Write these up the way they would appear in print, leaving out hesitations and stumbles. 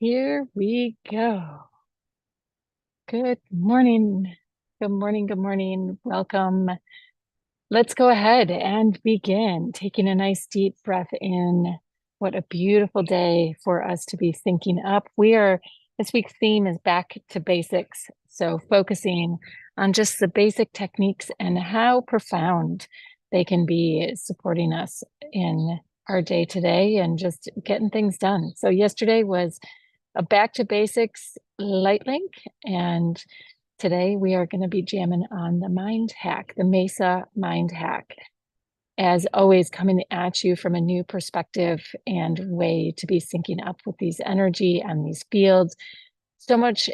Here we go. Good morning. Good morning. Good morning. Welcome. Let's go ahead and begin taking a nice deep breath in. What a beautiful day for us to be syncing up. This week's theme is back to basics. So focusing on just the basic techniques and how profound they can be supporting us in our day to day and just getting things done. So yesterday was a back to basics light link. And today we are going to be jamming on the mind hack, the Mesa mind hack. As always, coming at you from a new perspective and way to be syncing up with these energy and these fields. So much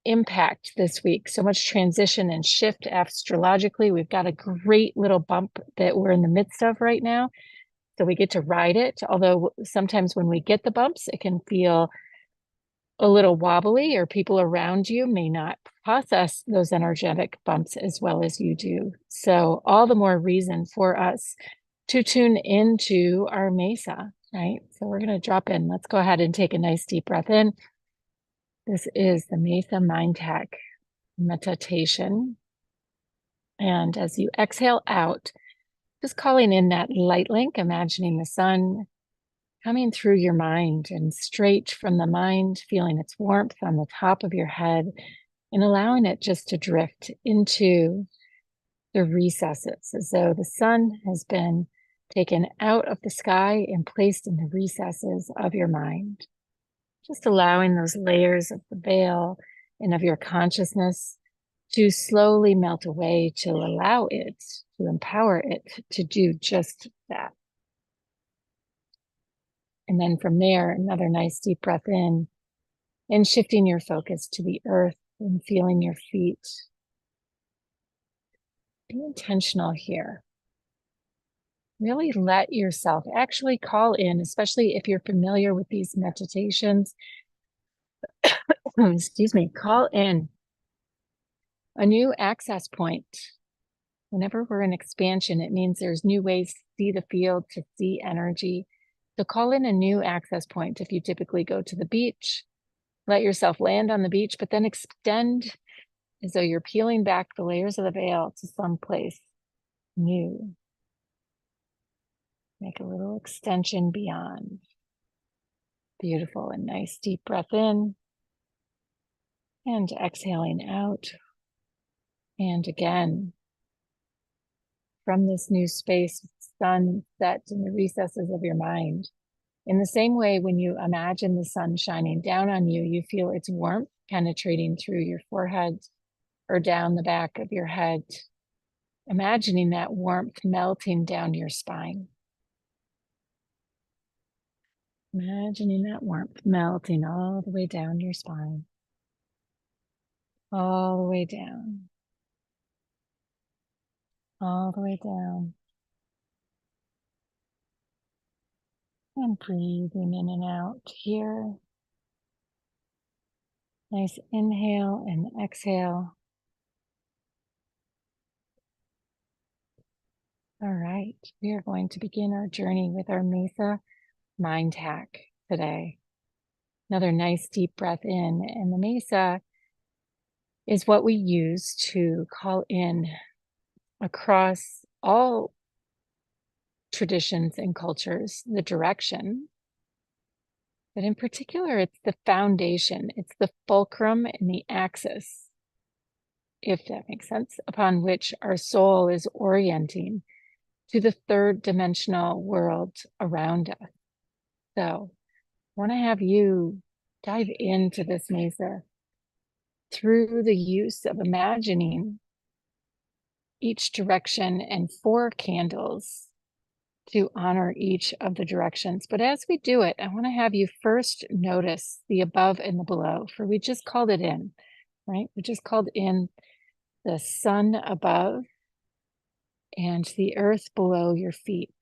impact this week, so much transition and shift astrologically. We've got a great little bump that we're in the midst of right now. So we get to ride it. Although sometimes when we get the bumps, it can feel a little wobbly, or people around you may not process those energetic bumps as well as you do. So all the more reason for us to tune into our mesa, right? So we're going to drop in. Let's go ahead and take a nice deep breath in. This is the Mesa Mind Hack Meta-tation. And as you exhale out, just calling in that light link, imagining the sun coming through your mind and straight from the mind, feeling its warmth on the top of your head and allowing it just to drift into the recesses, as though the sun has been taken out of the sky and placed in the recesses of your mind. Just allowing those layers of the veil and of your consciousness to slowly melt away, to allow it, to empower it to do just that. And then from there, another nice deep breath in and shifting your focus to the earth and feeling your feet. Be intentional here. Really let yourself actually call in, especially if you're familiar with these meditations. Excuse me, call in a new access point. Whenever we're in expansion, it means there's new ways to see the field, to see energy. So call in a new access point. If you typically go to the beach, let yourself land on the beach, but then extend as though you're peeling back the layers of the veil to someplace new. Make a little extension beyond. Beautiful and nice deep breath in and exhaling out. And again, from this new space, sun set in the recesses of your mind. In the same way, when you imagine the sun shining down on you, you feel its warmth penetrating through your forehead or down the back of your head, imagining that warmth melting down your spine. Imagining that warmth melting all the way down your spine, all the way down, all the way down. And breathing in and out here. Nice inhale and exhale. All right, we are going to begin our journey with our Mesa mind hack today. Another nice deep breath in, and the Mesa is what we use to call in across all traditions and cultures the direction. But in particular, it's the foundation, it's the fulcrum and the axis, if that makes sense, upon which our soul is orienting to the third dimensional world around us. So I want to have you dive into this mesa through the use of imagining each direction and 4 candles to honor each of the directions. But as we do it, I want to have you first notice the above and the below, for we just called it in, right? We just called in the sun above and the earth below your feet.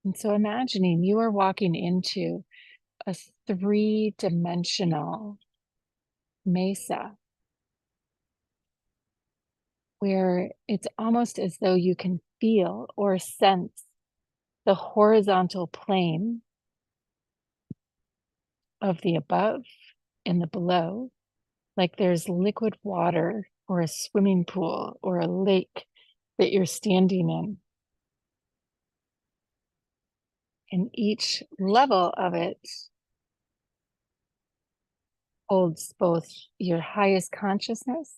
And so imagining you are walking into a 3-dimensional mesa where it's almost as though you can feel or sense the horizontal plane of the above and the below, like there's liquid water or a swimming pool or a lake that you're standing in. And each level of it holds both your highest consciousness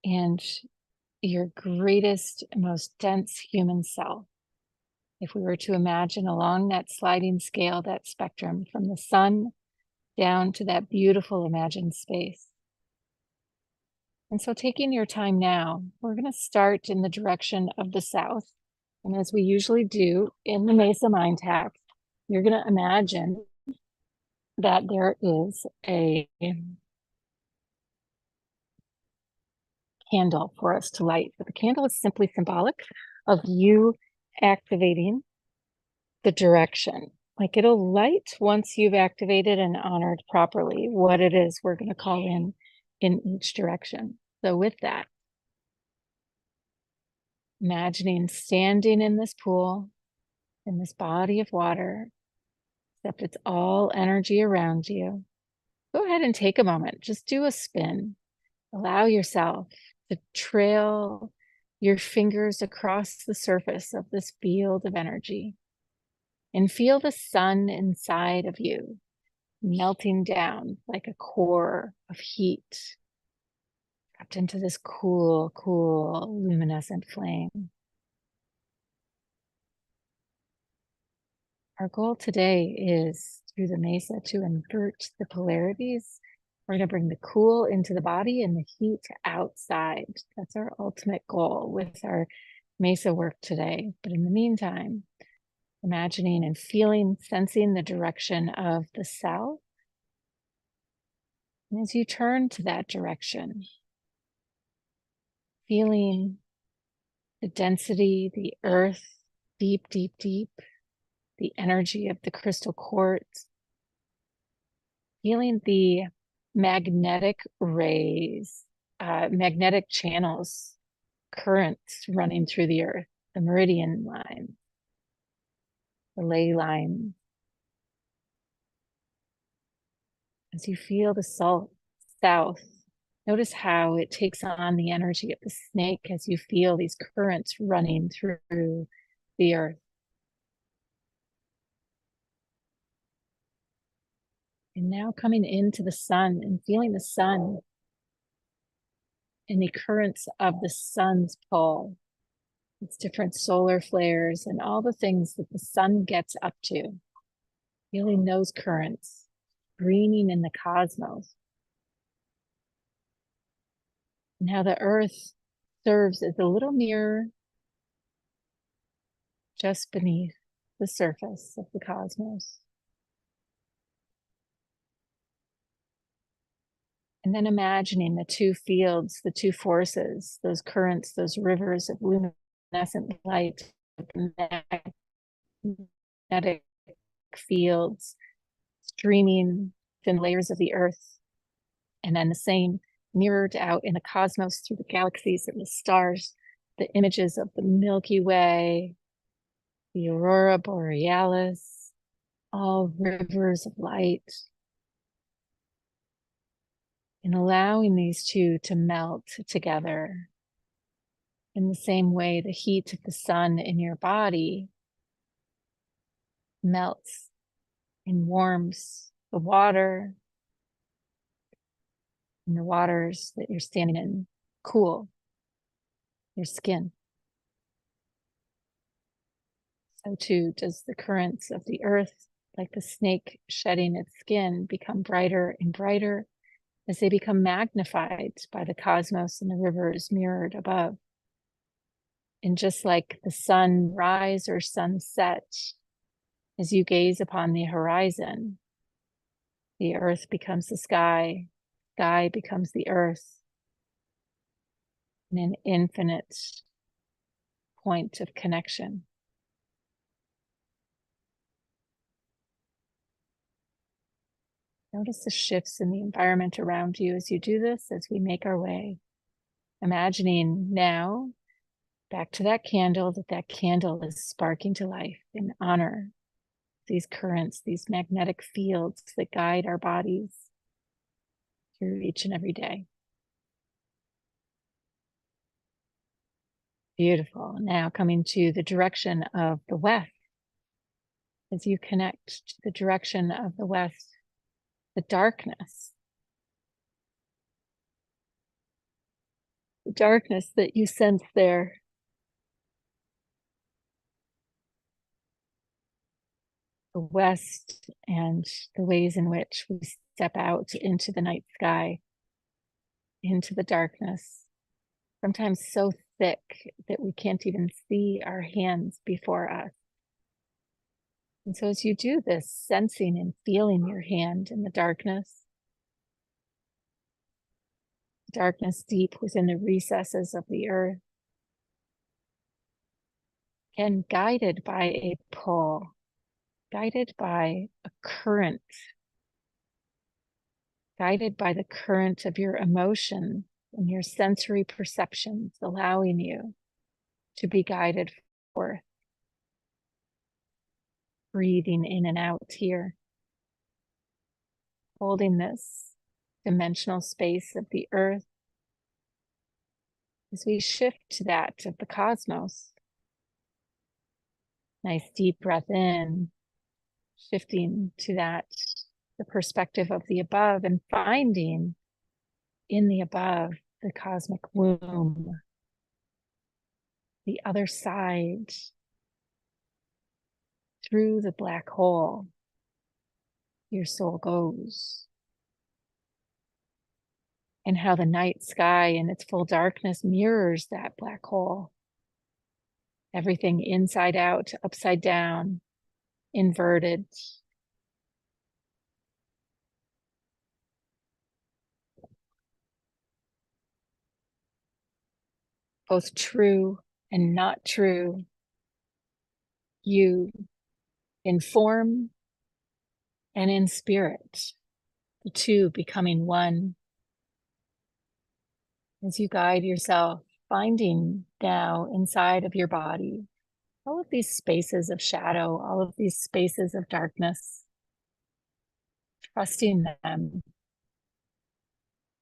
and your greatest, most dense human self. If we were to imagine along that sliding scale, that spectrum from the sun down to that beautiful imagined space. And so taking your time now, we're going to start in the direction of the south. And as we usually do in the Mesa Mind Hack, you're going to imagine that there is a candle for us to light. But the candle is simply symbolic of you activating the direction. Like it'll light once you've activated and honored properly what it is we're going to call in each direction. So with that, imagining standing in this pool, in this body of water, except it's all energy around you. Go ahead and take a moment. Just do a spin. Allow yourself to trail your fingers across the surface of this field of energy and feel the sun inside of you melting down like a core of heat, wrapped into this cool, cool, luminescent flame. Our goal today is through the mesa to invert the polarities. We're going to bring the cool into the body and the heat outside. That's our ultimate goal with our mesa work today. But in the meantime, imagining and feeling, sensing the direction of the south. And as you turn to that direction, feeling the density, the earth, deep, deep, deep, the energy of the crystal quartz, feeling the magnetic rays, magnetic channels, currents running through the earth, the meridian line, the ley line. As you feel the south, notice how it takes on the energy of the snake as you feel these currents running through the earth. And now coming into the sun and feeling the sun and the currents of the sun's pull. Its different solar flares and all the things that the sun gets up to. Feeling those currents greening in the cosmos. And how the earth serves as a little mirror just beneath the surface of the cosmos. And then imagining the two fields, the two forces, those currents, those rivers of luminescent light, magnetic fields streaming thin layers of the earth, and then the same mirrored out in the cosmos through the galaxies and the stars, the images of the Milky Way, the aurora borealis, all rivers of light. And allowing these two to melt together in the same way the heat of the sun in your body melts and warms the water, and the waters that you're standing in cool your skin. So too does the currents of the earth, like the snake shedding its skin, become brighter and brighter as they become magnified by the cosmos and the rivers mirrored above. And just like the sun rise or sunset, as you gaze upon the horizon, the earth becomes the sky, sky becomes the earth, in an infinite point of connection. Notice the shifts in the environment around you as you do this, as we make our way. Imagining now, back to that candle is sparking to life in honor these currents, these magnetic fields that guide our bodies through each and every day. Beautiful. Now coming to the direction of the west. As you connect to the direction of the west, the darkness that you sense there. The west and the ways in which we step out into the night sky, into the darkness, sometimes so thick that we can't even see our hands before us. And so as you do this, sensing and feeling your hand in the darkness deep within the recesses of the earth, and guided by a pull, guided by a current, guided by the current of your emotion and your sensory perceptions, allowing you to be guided forth. Breathing in and out here, holding this dimensional space of the earth as we shift to that of the cosmos. Nice deep breath in, shifting to that, the perspective of the above, and finding in the above the cosmic womb, the other side, through the black hole your soul goes, and how the night sky in its full darkness mirrors that black hole. Everything inside out, upside down, inverted. Both true and not true. You in form and in spirit, the two becoming one. As you guide yourself, finding now inside of your body all of these spaces of shadow, all of these spaces of darkness, trusting them,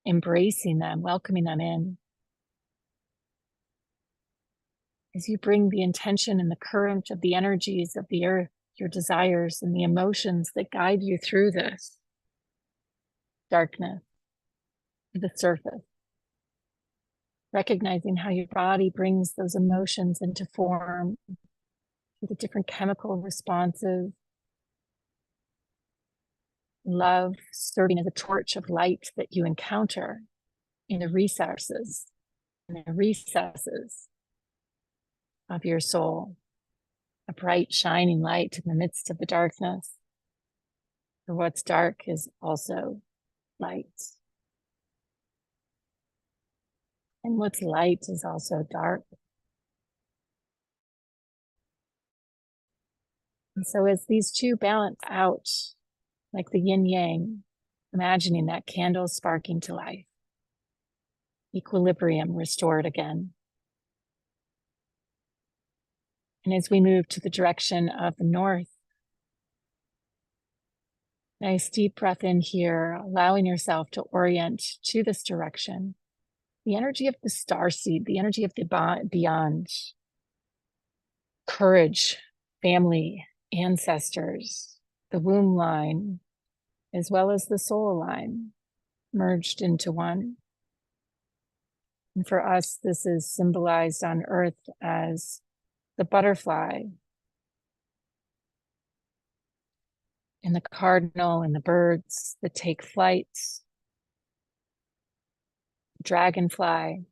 embracing them, welcoming them in. As you bring the intention and the current of the energies of the earth, your desires and the emotions that guide you through this darkness to the surface, recognizing how your body brings those emotions into form through the different chemical responses. Love serving as a torch of light that you encounter in the recesses of your soul, a bright shining light in the midst of the darkness. For what's dark is also light. And what's light is also dark. And so as these two balance out, like the yin yang, imagining that candle sparking to life, equilibrium restored again. And as we move to the direction of the north, nice deep breath in here, allowing yourself to orient to this direction. The energy of the starseed, the energy of the beyond, courage, family, ancestors, the womb line, as well as the soul line, merged into one. And for us, this is symbolized on earth as the butterfly and the cardinal and the birds that take flight, dragonfly,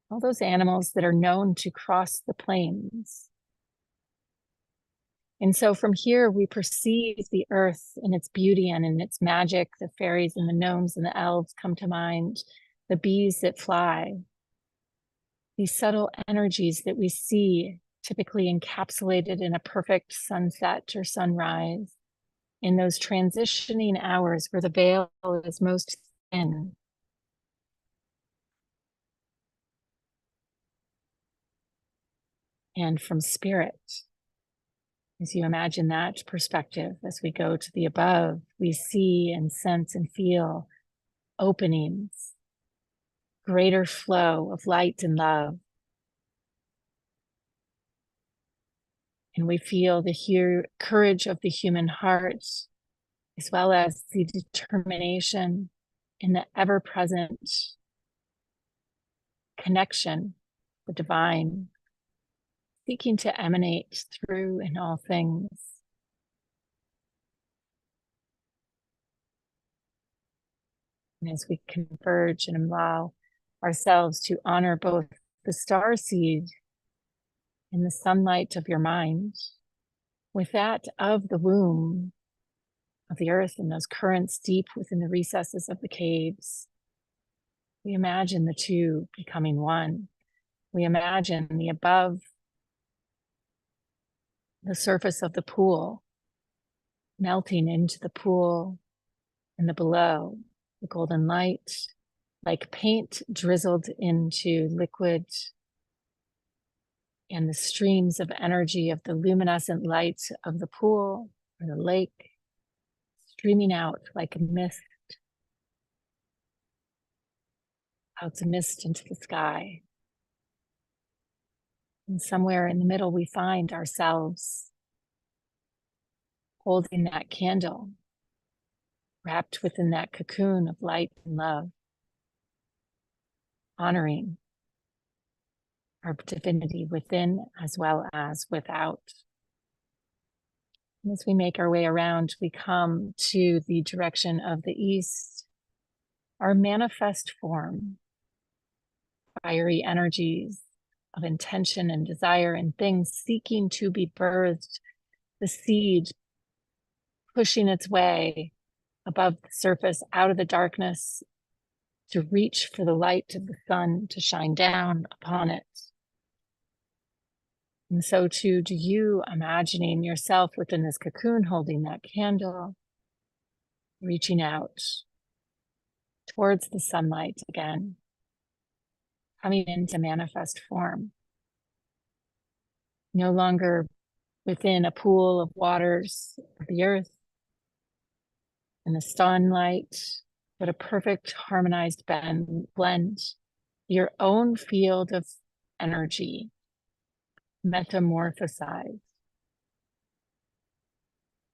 all those animals that are known to cross the plains. And so from here, we perceive the earth in its beauty and in its magic. The fairies and the gnomes and the elves come to mind, the bees that fly, these subtle energies that we see typically encapsulated in a perfect sunset or sunrise, in those transitioning hours where the veil is most thin. And from spirit, As you imagine that perspective, as we go to the above, we see and sense and feel openings, greater flow of light and love. And we feel the courage of the human heart, as well as the determination in the ever-present connection, the divine, seeking to emanate through in all things. And as we converge and allow ourselves to honor both the star seed in the sunlight of your mind with that of the womb of the earth and those currents deep within the recesses of the caves, we imagine the two becoming one. We imagine the above, the surface of the pool, melting into the pool, and the below, the golden light, like paint drizzled into liquid, and the streams of energy of the luminescent light of the pool or the lake streaming out like a mist, out a mist into the sky. And somewhere in the middle, we find ourselves holding that candle, wrapped within that cocoon of light and love, honoring our divinity within as well as without. And as we make our way around, we come to the direction of the east, our manifest form, fiery energies of intention and desire and things seeking to be birthed, the seed pushing its way above the surface, out of the darkness, to reach for the light of the sun to shine down upon it. And so too, do you, imagining yourself within this cocoon, holding that candle, reaching out towards the sunlight again, coming into manifest form, no longer within a pool of waters of the earth and the sunlight, but a perfect harmonized blend, your own field of energy, metamorphosized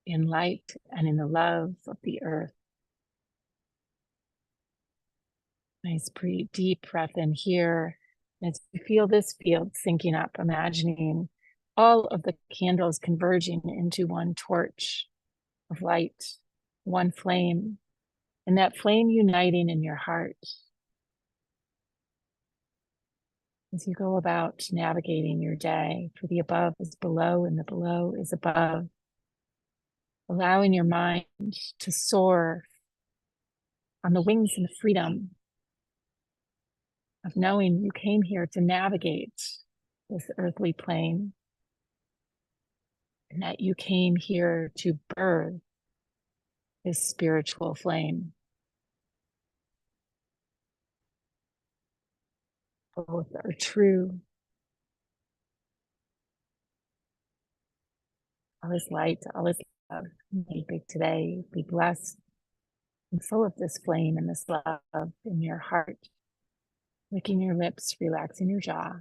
in light and in the love of the earth. Nice deep breath in here. As you feel this field sinking up, imagining all of the candles converging into one torch of light, one flame, and that flame uniting in your heart. As you go about navigating your day, for the above is below and the below is above, allowing your mind to soar on the wings and the freedom of knowing you came here to navigate this earthly plane, and that you came here to birth this spiritual flame. Both are true. All is light, all is love. Be big today, be blessed, and full of this flame and this love in your heart. Licking your lips, relaxing your jaw.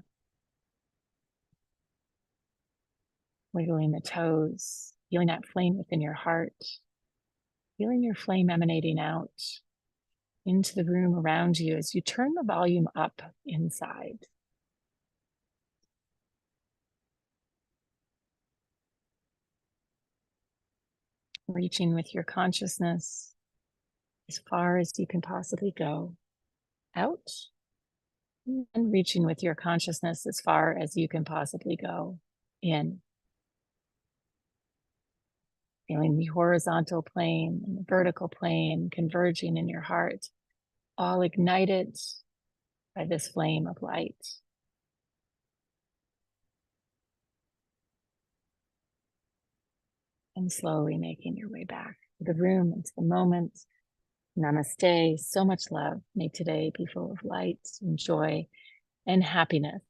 Wiggling the toes, feeling that flame within your heart. Feeling your flame emanating out into the room around you as you turn the volume up inside. Reaching with your consciousness as far as you can possibly go out, and reaching with your consciousness as far as you can possibly go in. Feeling the horizontal plane and the vertical plane converging in your heart, all ignited by this flame of light. And slowly making your way back to the room and to the moment. Namaste. So much love. May today be full of light and joy and happiness.